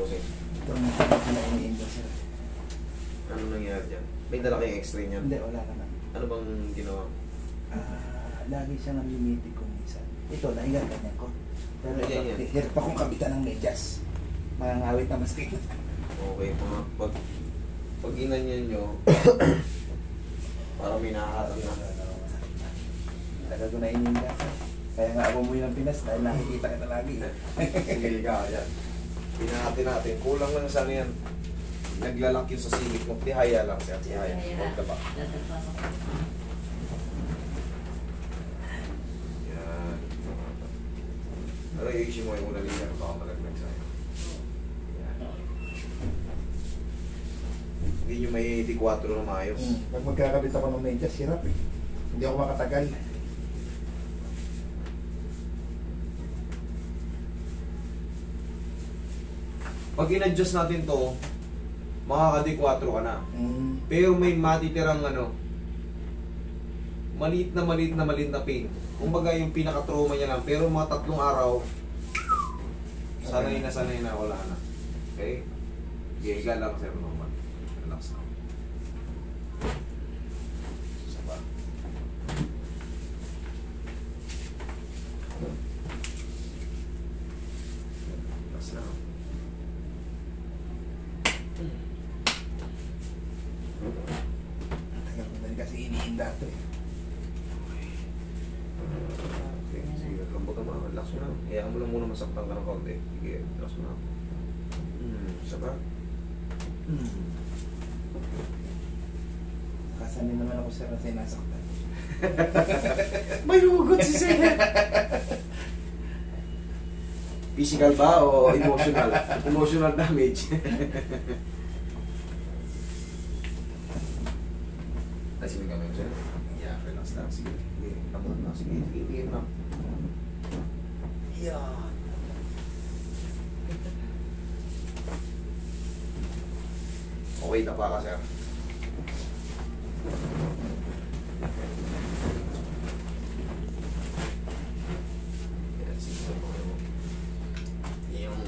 Bossing. Ito ang na iniinda sir. Ano nangyari dyan? May dala kayong x-ray niyan? Hindi, wala naman. Ano bang ginawa? Lagi siyang namimitig kung minsan. Ito, nahinga ganyan ko. Pero Yan. hirap akong kabitan ng medyas. Mangangawit na maski. Okay, mga pag inanyan nyo, parang may nakahatang na. Talaga ko na iniinda sir. Kaya nga ako umuwi ng Pinas dahil nakikita ka na lagi. Sige ka, yan. Pinahati natin. Kulang lang sana yan. Naglalak yun sa singit mo. Tihaya lang siya. Tihaya. Huwag ka ba? Yan. Ano yung issue mo yung una linya? Baka malaglag sa'yo. Yan. Hindi nyo may 84 na maayos. Pag magkakabit ako ng medyas, hirap eh. Hindi ako makatagal. Pag in-adjust natin to, makaka-D4 ka na. Pero may matitirang ano, maliit na pain. Kumbaga yung pinaka-trauma niya lang. Pero mga 3 araw, sanay na, wala na. Okay? Higa lang sir, normal. Relax na. Isa pa. Relax na. Tagal ko din kasi iniinda ito eh. Okay, sige, lambot ka mga, relax mo na. Hayaan mo lang muna masaktan ka ng konti. Sige, relax mo na. Isa ba? Kasanin naman ako sir kasi nasaktan. May hugot si Sir. Physical ba o emotional? Emotional damage. Sige kami sir. Yeah, relax lang. Sige. Lambot na. Sige, sige na. Yeah. Okay na pa ka, sir. Yan, sige po. Yung...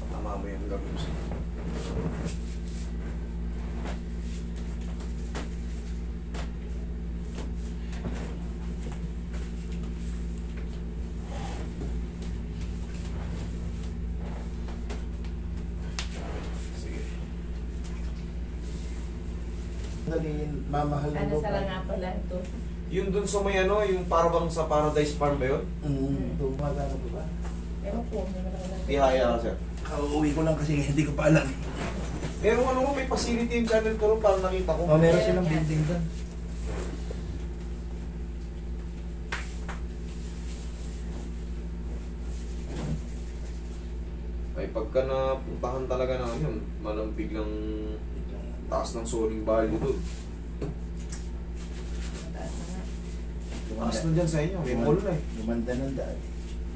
Tama mo yung gagawin mo. Sige. Naging mamahal na Ano sa lang nga pala ito? Yung dun sa may ano, yung parang sa Paradise Farm ba yun? Tumagano ko ba? Ewan po, may malaking Tihaya ka, sir. Kauwi ko lang kasi hindi ko pa alam. Pero ano mo, may facility yung channel ko rin, parang nakita ko. Meron silang building doon. Ay, pagka napuntahan talaga na yun, malampig lang taas ng soling value doon. mataas na nga. Taas na dyan sa inyo, may mall na eh. Gumanda ng daan.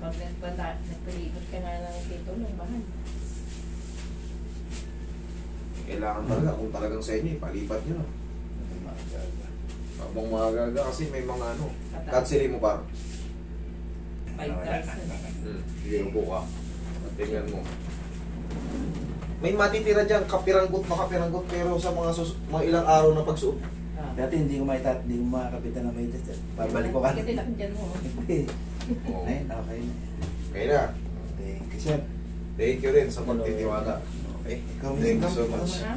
Pag nagpalibot ka nga ng dito, ng bahan. Kailangan talaga, kung talagang sa inyo, palipat nyo na. Habang magaga kasi may mga ano, cancelin mo parang. 5,000. Sige, upo ka. Tingnan mo. May matitira dyan, kapiranggot na kapiranggot, pero sa mga ilang araw na pagsuot. Dati hindi ko makakapitan ng medyas. Babalik ko ka. Kasi lang dyan mo. Hindi. Oo. Ayun, okay na. Okay na. Thank you, sir. Thank you rin sa pagtitiwala. Okay. Ikaw Thank you din. so much. Ha?